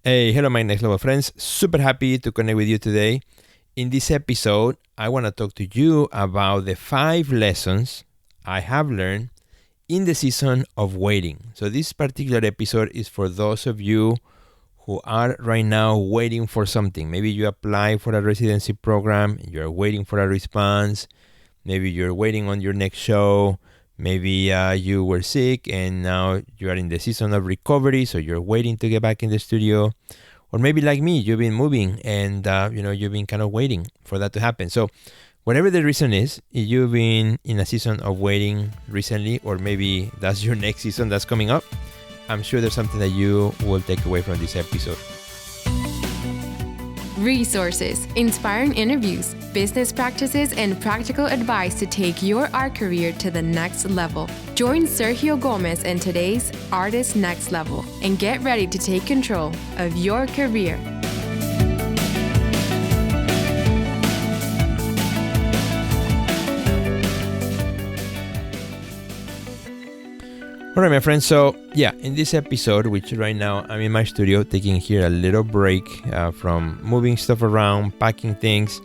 Hey, hello, my next level friends. Super happy to connect with you today. In this episode, I want to talk to you about the 5 lessons I have learned in the season of waiting. So, this particular episode is for those of you who are right now waiting for something. Maybe you apply for a residency program, you're waiting for a response. Maybe you're waiting on your next show. Maybe you were sick and now you are in the season of recovery, so you're waiting to get back in the studio. Or maybe like me, you've been moving and you've been kind of waiting for that to happen. So whatever the reason is, if you've been in a season of waiting recently, or maybe that's your next season that's coming up, I'm sure there's something that you will take away from this episode. Resources, inspiring interviews, business practices, and practical advice to take your art career to the next level. Join Sergio Gomez in today's Artist Next Level and get ready to take control of your career. All right, my friends. So, in this episode, which right now I'm in my studio taking here a little break from moving stuff around, packing things,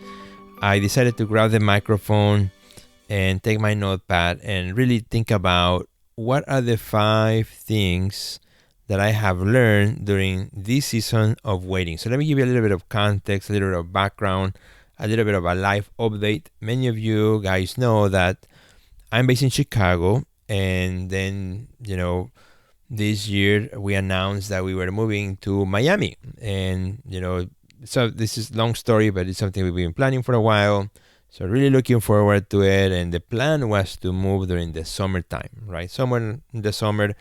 I decided to grab the microphone and take my notepad and really think about what are the 5 things that I have learned during this season of waiting. So let me give you a little bit of context, a little bit of background, a little bit of a life update. Many of you guys know that I'm based in Chicago. And then, this year we announced that we were moving to Miami. And, so this is a long story, but it's something we've been planning for a while. So really looking forward to it. And the plan was to move during the summertime, right? Somewhere in the summer,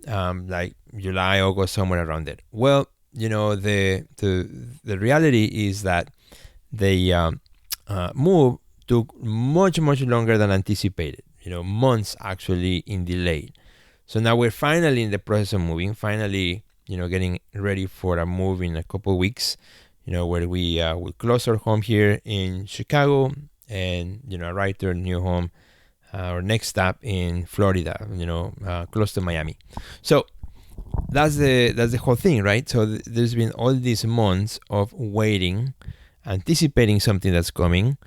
like July, August, somewhere around there. Well, the reality is that the move took much, much longer than anticipated. Months actually in delay. So now we're finally in the process of moving, getting ready for a move in a couple of weeks, where we will close our home here in Chicago and, arrive to our new home, our next stop in Florida, close to Miami. So that's the whole thing, right? So there's been all these months of waiting, anticipating something that's coming,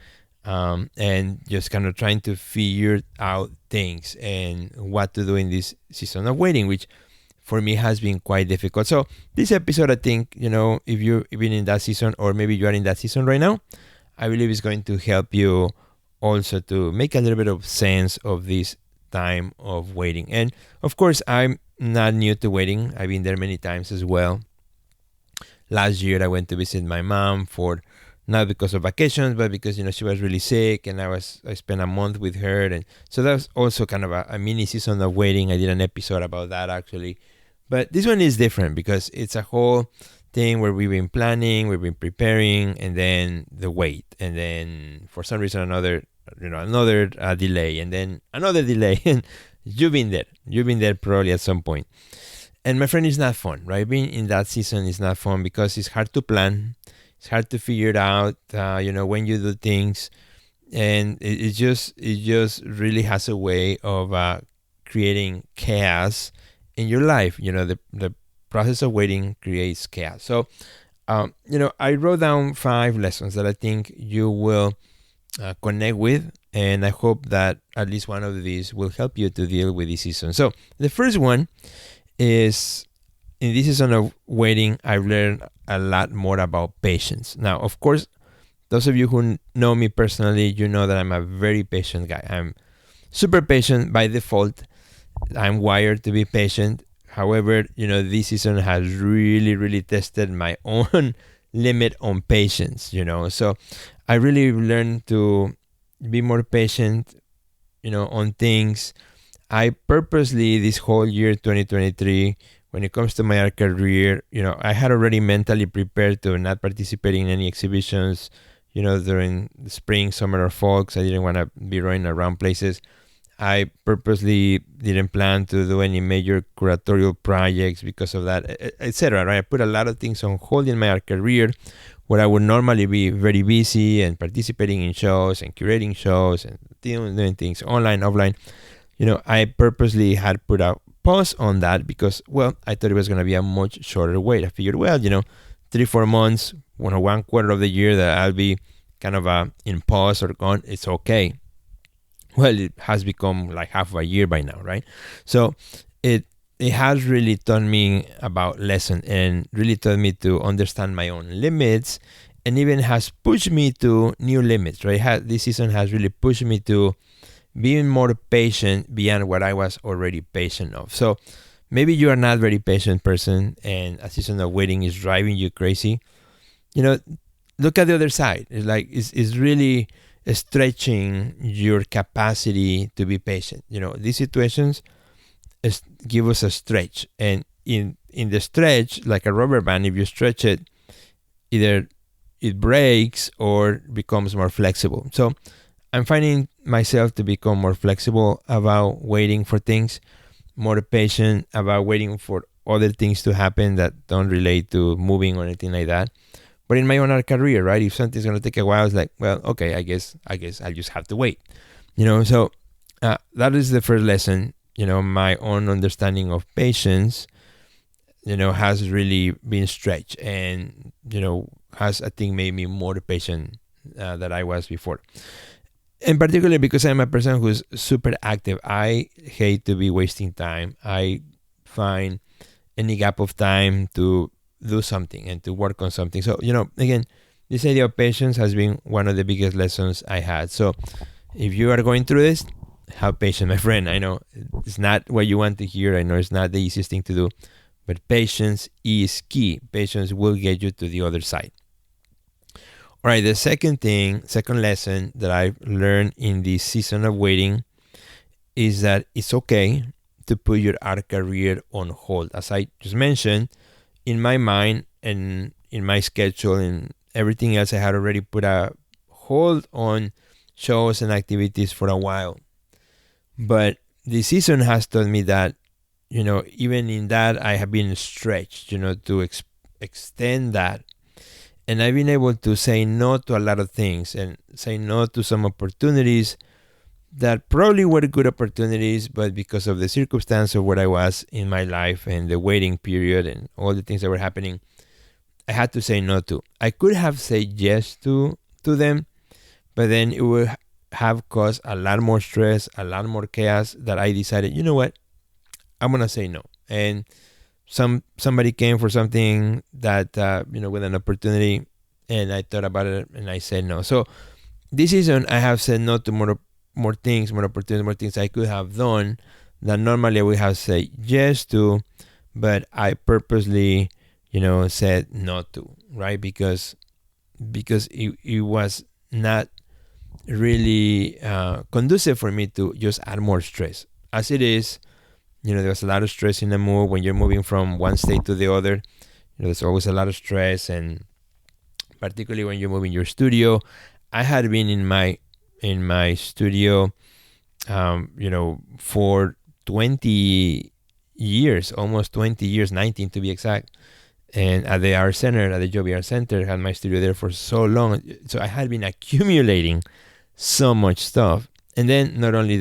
and just kind of trying to figure out things and what to do in this season of waiting, which for me has been quite difficult. So this episode, I think, if you've been in that season, or maybe you are in that season right now, I believe it's going to help you also to make a little bit of sense of this time of waiting. And of course, I'm not new to waiting. I've been there many times as well. Last year, I went to visit my mom not because of vacations, but because, she was really sick and I spent a month with her. And so that was also kind of a mini season of waiting. I did an episode about that actually. But this one is different because it's a whole thing where we've been planning, we've been preparing, and then the wait. And then for some reason another delay, and then another delay. And you've been there probably at some point. And my friend, it's not fun, right? Being in that season is not fun because it's hard to plan. It's hard to figure it out, when you do things, and it just really has a way of creating chaos in your life. The process of waiting creates chaos. So, I wrote down 5 lessons that I think you will connect with, and I hope that at least one of these will help you to deal with this season. So the first one is, in this season of waiting, I've learned a lot more about patience. Now, of course, those of you who know me personally, you know that I'm a very patient guy. I'm super patient by default. I'm wired to be patient. However, this season has really, really tested my own limit on patience, So I really learned to be more patient, on things. I purposely, this whole year, 2023, when it comes to my art career, I had already mentally prepared to not participating in any exhibitions, during the spring, summer, or fall, because I didn't want to be running around places. I purposely didn't plan to do any major curatorial projects because of that, etc. Right? I put a lot of things on hold in my art career, where I would normally be very busy and participating in shows and curating shows and doing things online, offline. I purposely had put pause on that because, well, I thought it was going to be a much shorter wait. I figured, well, 3-4 months, 1/4 of the year that I'll be kind of in pause or gone, it's okay. Well, it has become like half of a year by now, right? So it has really taught me about lesson and really taught me to understand my own limits, and even has pushed me to new limits, right? This season has really pushed me to being more patient beyond what I was already patient of. So maybe you are not a very patient person and a season of waiting is driving you crazy. Look at the other side. It's like it's really stretching your capacity to be patient. These situations give us a stretch, and in the stretch, like a rubber band, if you stretch it, either it breaks or becomes more flexible. So I'm finding myself to become more flexible about waiting for things, more patient about waiting for other things to happen that don't relate to moving or anything like that. But in my own career, right, if something's going to take a while, it's like, well, okay, I guess I'll just have to wait. So that is the first lesson. My own understanding of patience, has really been stretched and, has, I think, made me more patient than I was before. And particularly because I'm a person who's super active. I hate to be wasting time. I find any gap of time to do something and to work on something. So, again, this idea of patience has been one of the biggest lessons I had. So if you are going through this, have patience, my friend. I know it's not what you want to hear. I know it's not the easiest thing to do, but patience is key. Patience will get you to the other side. All right, the second lesson that I've learned in this season of waiting is that it's okay to put your art career on hold. As I just mentioned, in my mind and in my schedule and everything else, I had already put a hold on shows and activities for a while. But this season has taught me that, even in that, I have been stretched, to extend that. And I've been able to say no to a lot of things and say no to some opportunities that probably were good opportunities, but because of the circumstance of where I was in my life and the waiting period and all the things that were happening, I had to say no to. I could have said yes to them, but then it would have caused a lot more stress, a lot more chaos, that I decided, you know what, I'm going to say no. And somebody came for something that, with an opportunity, and I thought about it and I said no. So this season I have said no to more things, more opportunities, more things I could have done that normally I would have said yes to, but I purposely, said no to, right? Because it was not really conducive for me to just add more stress. As it is, there's a lot of stress in the move when you're moving from one state to the other. There's always a lot of stress, and particularly when you're moving your studio. I had been in my studio, for 20 years, almost 20 years, 19 to be exact. And at the art center, at the Joby Art Center, I had my studio there for so long. So I had been accumulating so much stuff. And then not only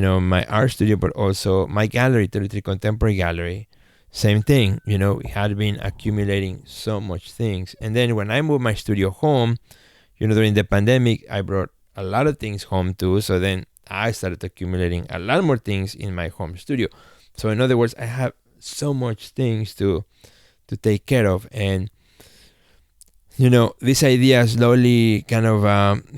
my art studio, but also my gallery, 33 Contemporary Gallery. Same thing, we had been accumulating so much things. And then when I moved my studio home, during the pandemic, I brought a lot of things home too. So then I started accumulating a lot more things in my home studio. So in other words, I have so much things to take care of. And, this idea slowly kind of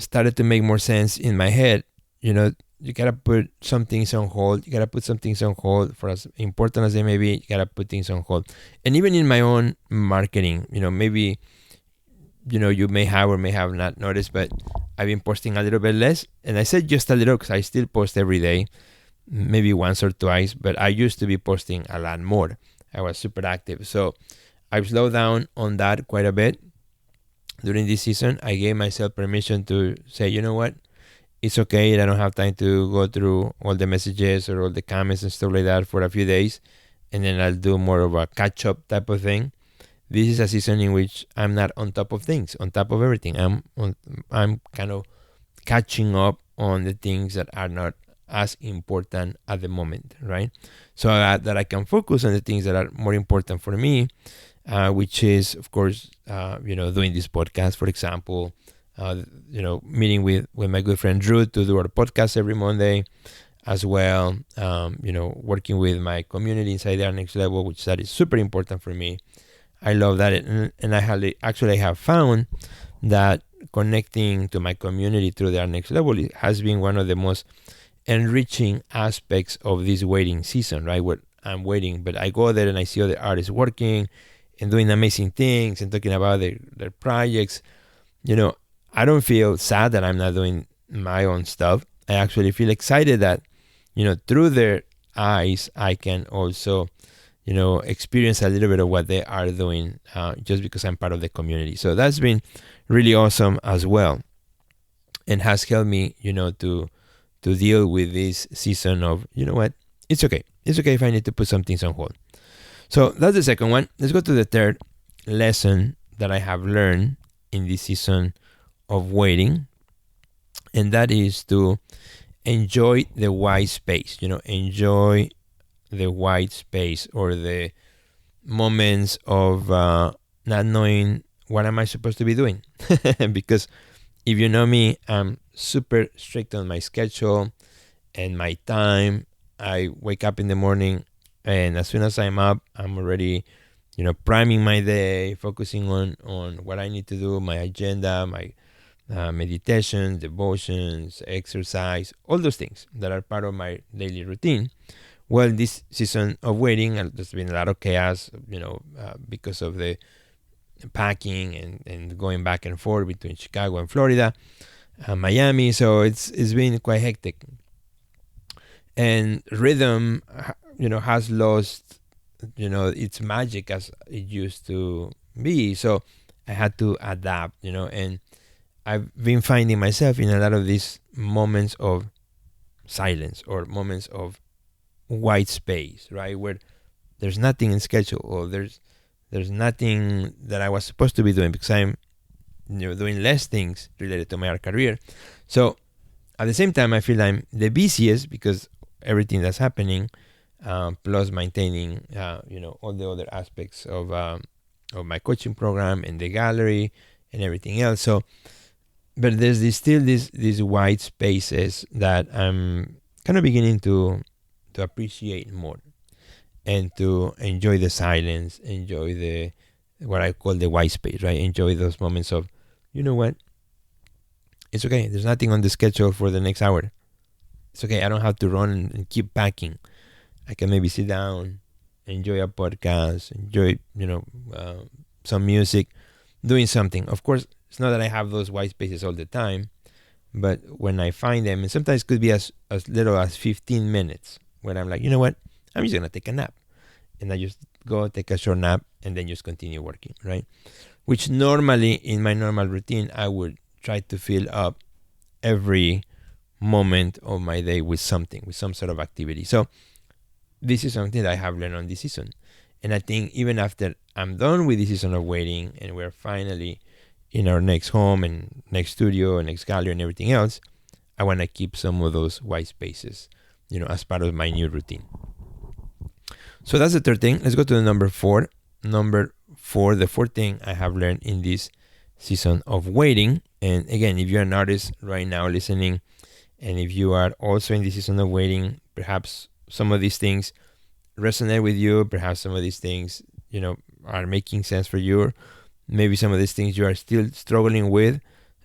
started to make more sense in my head. You gotta put some things on hold. You gotta put some things on hold. For as important as they may be, you gotta put things on hold. And even in my own marketing, maybe, you may have or may have not noticed, but I've been posting a little bit less. And I said just a little because I still post every day, maybe once or twice, but I used to be posting a lot more. I was super active. So I've slowed down on that quite a bit. During this season, I gave myself permission to say, you know what? It's okay. I don't have time to go through all the messages or all the comments and stuff like that for a few days. And then I'll do more of a catch-up type of thing. This is a season in which I'm not on top of things, on top of everything. I'm kind of catching up on the things that are not as important at the moment, right? So that I can focus on the things that are more important for me, which is, of course, doing this podcast, for example, meeting with my good friend Drew to do our podcast every Monday, as well, working with my community inside our next level, which that is super important for me. I love that, and I actually have found that connecting to my community through their next level has been one of the most enriching aspects of this waiting season, right? Where I'm waiting, but I go there and I see other artists working and doing amazing things and talking about their projects. I don't feel sad that I'm not doing my own stuff. I actually feel excited that, through their eyes, I can also, experience a little bit of what they are doing, just because I'm part of the community. So that's been really awesome as well, and has helped me, to deal with this season of, it's okay. It's okay if I need to put some things on hold. So that's the second one. Let's go to the third lesson that I have learned in this season of waiting, and that is to enjoy the white space. Enjoy the white space, or the moments of not knowing what am I supposed to be doing. Because if you know me, I'm super strict on my schedule and my time. I wake up in the morning, and as soon as I'm up, I'm already, priming my day, focusing on what I need to do, my agenda, my meditation, devotions, exercise, all those things that are part of my daily routine. Well, this season of waiting, there's been a lot of chaos, because of the packing and going back and forth between Chicago and Florida, Miami. So it's been quite hectic. And rhythm, has lost, its magic as it used to be. So I had to adapt, and I've been finding myself in a lot of these moments of silence, or moments of white space, right, where there's nothing in schedule, or there's nothing that I was supposed to be doing, because I'm doing less things related to my art career. So at the same time, I feel I'm the busiest because everything that's happening, plus maintaining all the other aspects of my coaching program and the gallery and everything else. So but there's still these white spaces that I'm kind of beginning to appreciate more, and to enjoy the silence, enjoy the what I call the white space, right? Enjoy those moments of, what? It's okay. There's nothing on the schedule for the next hour. It's okay. I don't have to run and keep packing. I can maybe sit down, enjoy a podcast, enjoy, some music, doing something. Of course, it's not that I have those white spaces all the time, but when I find them, and sometimes it could be as little as 15 minutes, where I'm like, I'm just going to take a nap. And I just go take a short nap and then just continue working, right? Which normally, in my normal routine, I would try to fill up every moment of my day with something, with some sort of activity. So this is something that I have learned on this season. And I think even after I'm done with this season of waiting, and we're finally in our next home and next studio and next gallery and everything else, I want to keep some of those white spaces, as part of my new routine. So that's the third thing. Let's go to the number 4. Number 4, the fourth thing I have learned in this season of waiting. And again, if you're an artist right now listening, and if you are also in this season of waiting, perhaps some of these things resonate with you. Perhaps some of these things, are making sense for you. Maybe some of these things you are still struggling with.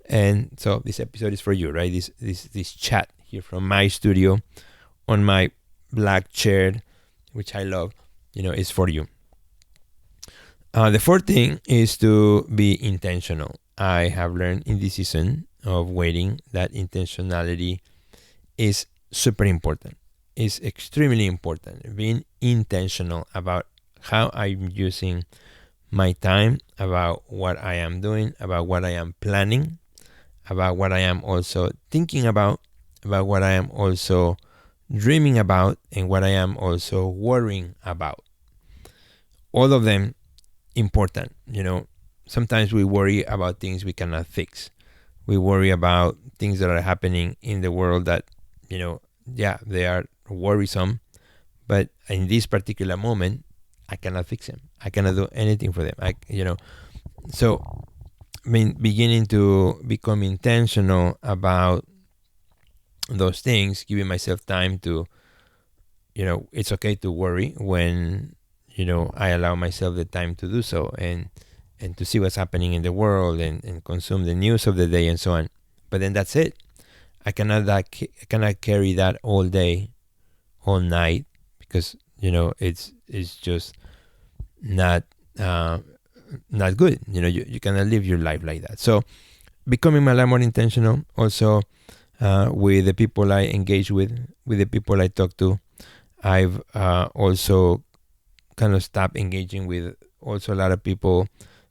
And so this episode is for you, right? This chat here from my studio on my black chair, which I love, is for you. The fourth thing is to be intentional. I have learned in this season of waiting that intentionality is super important. It's extremely important. Being intentional about how I'm using my time, about what I am doing, about what I am planning, about what I am also thinking about what I am also dreaming about, and what I am also worrying about. All of them important. Sometimes we worry about things we cannot fix. We worry about things that are happening in the world that, yeah, they are worrisome, but in this particular moment, I cannot fix them. I cannot do anything for them. So I mean, beginning to become intentional about those things, giving myself time to, it's okay to worry when, I allow myself the time to do so, and to see what's happening in the world, and consume the news of the day and so on. But then that's it. I cannot carry that all day, all night, because it's just not not good. You cannot live your life like that. So becoming a lot more intentional also, with the people I engage with the people I talk to. I've also kind of stopped engaging with also a lot of people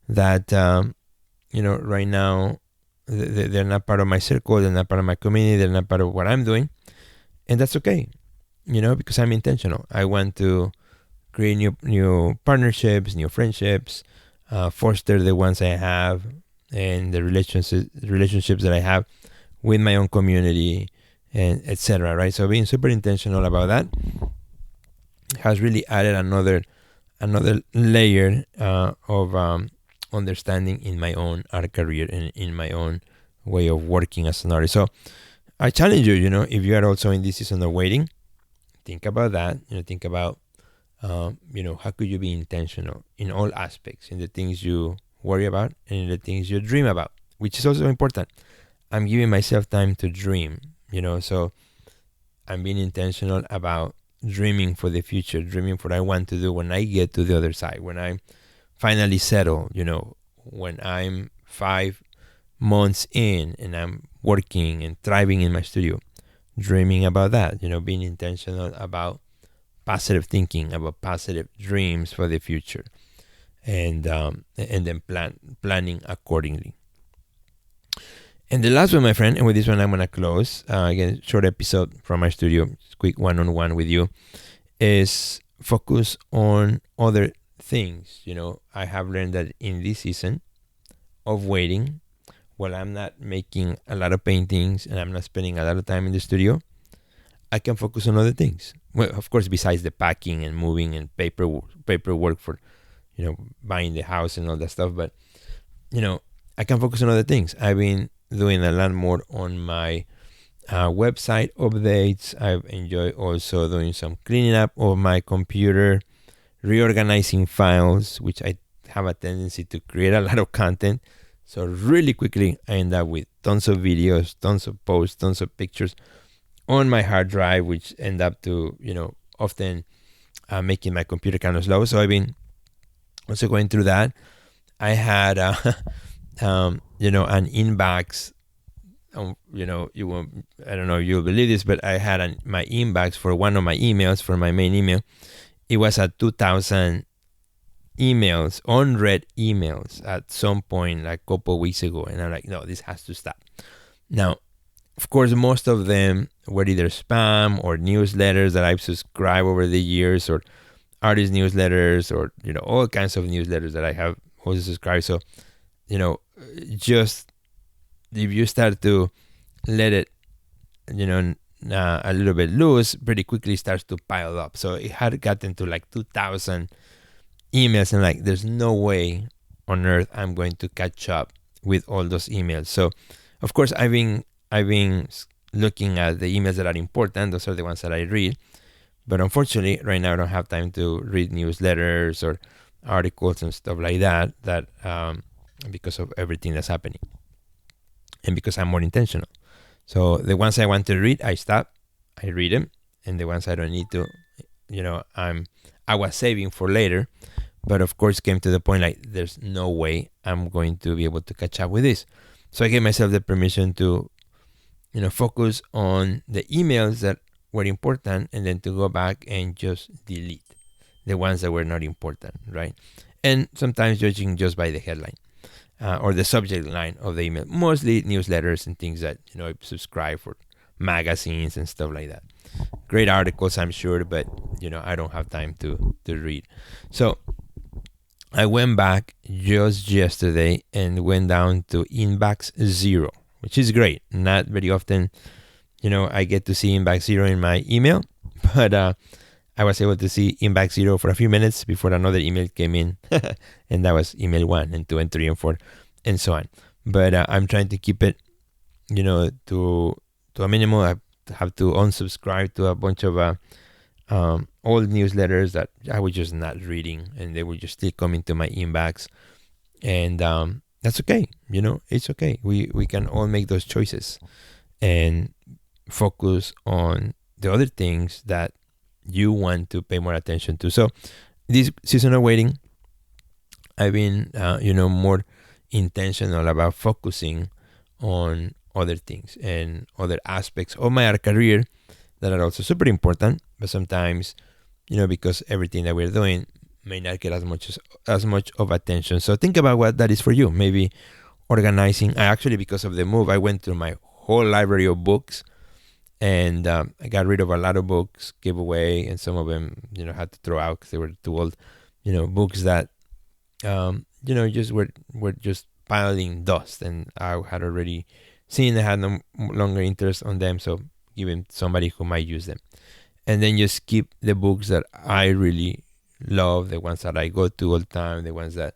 that right now they're not part of my circle, they're not part of my community, they're not part of what I'm doing, and that's okay. Because I'm intentional. I want to create new partnerships, new friendships, foster the ones I have, and the relationships that I have with my own community, and etc. Right. So being super intentional about that has really added another layer of understanding in my own art career and in my own way of working as an artist. So I challenge you, if you are also in this season of waiting, think about that. Think about, how could you be intentional in all aspects, in the things you worry about and in the things you dream about, which is also important. I'm giving myself time to dream, so I'm being intentional about dreaming for the future, dreaming for what I want to do when I get to the other side, when I finally settle, when I'm 5 months in and I'm working and thriving in my studio, dreaming about that, being intentional about positive thinking, about positive dreams for the future, and then planning accordingly. And the last one, my friend, and with this one I'm gonna close. Again, short episode from my studio, quick one-on-one with you, is focus on other things. I have learned that in this season of waiting, while I'm not making a lot of paintings and I'm not spending a lot of time in the studio, I can focus on other things. Well, of course, besides the packing and moving and paperwork for, buying the house and all that stuff. But, I can focus on other things. I've been doing a lot more on my website updates. I've enjoyed also doing some cleaning up of my computer, reorganizing files, which I have a tendency to create a lot of content. So really quickly, I end up with tons of videos, tons of posts, tons of pictures on my hard drive, which end up to, often making my computer kind of slow. So I've been also going through that. I had, an inbox. You won't, I don't know if you'll believe this, but I had my inbox for one of my emails, for my main email. It was at 2,000 emails, unread emails at some point, like a couple of weeks ago. And I'm like, no, this has to stop. Now, of course, most of them were either spam or newsletters that I've subscribed over the years, or artist newsletters, or, all kinds of newsletters that I have also subscribed. So, just if you start to let it, a little bit loose, pretty quickly starts to pile up. So it had gotten to like 2,000 emails, and like, there's no way on earth I'm going to catch up with all those emails. So, of course, I've been looking at the emails that are important. Those are the ones that I read. But unfortunately, right now I don't have time to read newsletters or articles and stuff like that. Because of everything that's happening, and because I'm more intentional. So the ones I want to read, I stop, I read them, and the ones I don't need to, I was saving for later. But of course, came to the point like, there's no way I'm going to be able to catch up with this. So I gave myself the permission to, focus on the emails that were important, and then to go back and just delete the ones that were not important, right? And sometimes judging just by the headline. Or the subject line of the email, mostly newsletters and things that, I subscribe for, magazines and stuff like that. Great articles, I'm sure, but, I don't have time to read. So I went back just yesterday and went down to inbox 0, which is great. Not very often, I get to see inbox zero in my email, but I was able to see inbox zero for a few minutes before another email came in, and that was email 1 and 2 and 3 and 4 and so on. But I'm trying to keep it, to a minimum. I have to unsubscribe to a bunch of old newsletters that I was just not reading, and they were just still coming to my inbox, and that's okay. It's okay. We can all make those choices and focus on the other things that you want to pay more attention to. So this season of waiting, I've been more intentional about focusing on other things and other aspects of my career that are also super important, but sometimes because everything that we're doing may not get as much of attention. So think about what that is for you. Maybe organizing. Actually, because of the move, I went through my whole library of books, and I got rid of a lot of books, gave away, and some of them had to throw out because they were too old. Books that just were just piling dust, and I had already seen I had no longer interest on them, so giving somebody who might use them. And then just keep the books that I really love, the ones that I go to all the time, the ones that,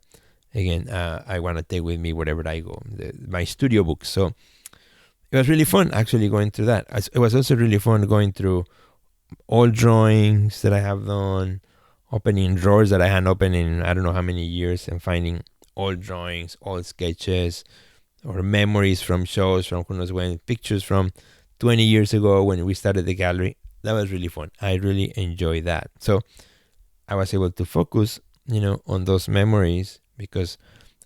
again, I want to take with me wherever I go, my studio books. So it was really fun actually going through that. It was also really fun going through all drawings that I have done, opening drawers that I hadn't opened in I don't know how many years, and finding old drawings, old sketches, or memories from shows from who knows when, pictures from 20 years ago when we started the gallery. That was really fun. I really enjoyed that. So I was able to focus, on those memories because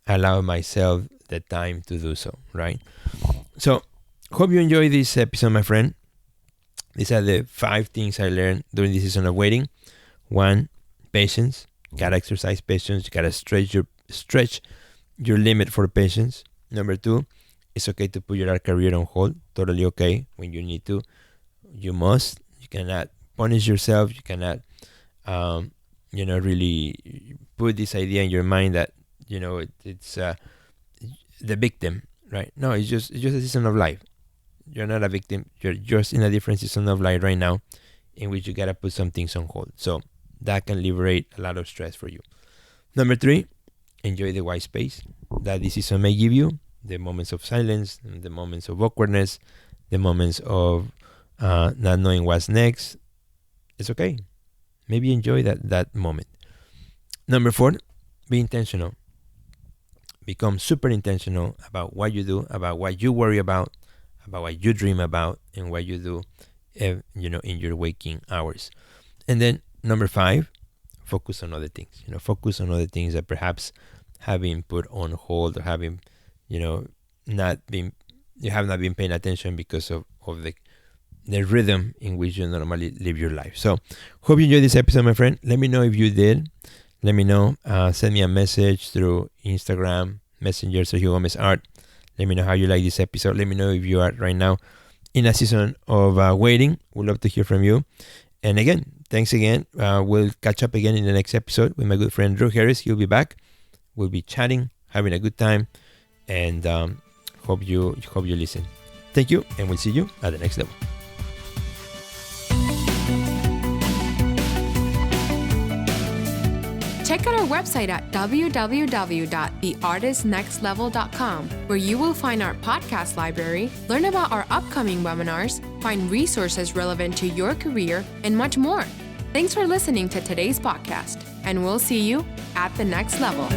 I allowed myself the time to do so, right? So hope you enjoy this episode, my friend. These are the 5 things I learned during this season of waiting. 1, patience. You gotta exercise patience. You gotta stretch your limit for patience. Number 2, it's okay to put your art career on hold. Totally okay when you need to. You must. You cannot punish yourself. You cannot, really put this idea in your mind that, it's the victim, right? No, it's just a season of life. You're not a victim. You're just in a different season of life right now in which you got to put some things on hold. So that can liberate a lot of stress for you. Number 3, enjoy the white space that this season may give you. The moments of silence, the moments of awkwardness, the moments of not knowing what's next. It's okay. Maybe enjoy that moment. Number 4, be intentional. Become super intentional about what you do, about what you worry about what you dream about, and what you do, in your waking hours. And then number 5, focus on other things. Focus on other things that perhaps have been put on hold, or having, you have not been paying attention because of the rhythm in which you normally live your life. So hope you enjoyed this episode, my friend. Let me know if you did. Let me know. Send me a message through Instagram, Messenger, Sergio Gomez Art. Let me know how you like this episode. Let me know if you are right now in a season of waiting. We'd love to hear from you. And again, thanks again. We'll catch up again in the next episode with my good friend Drew Harris. He'll be back. We'll be chatting, having a good time, and hope you listen. Thank you, and we'll see you at the next level. Check out our website at www.theartistnextlevel.com, where you will find our podcast library, learn about our upcoming webinars, find resources relevant to your career, and much more. Thanks for listening to today's podcast, and we'll see you at the next level.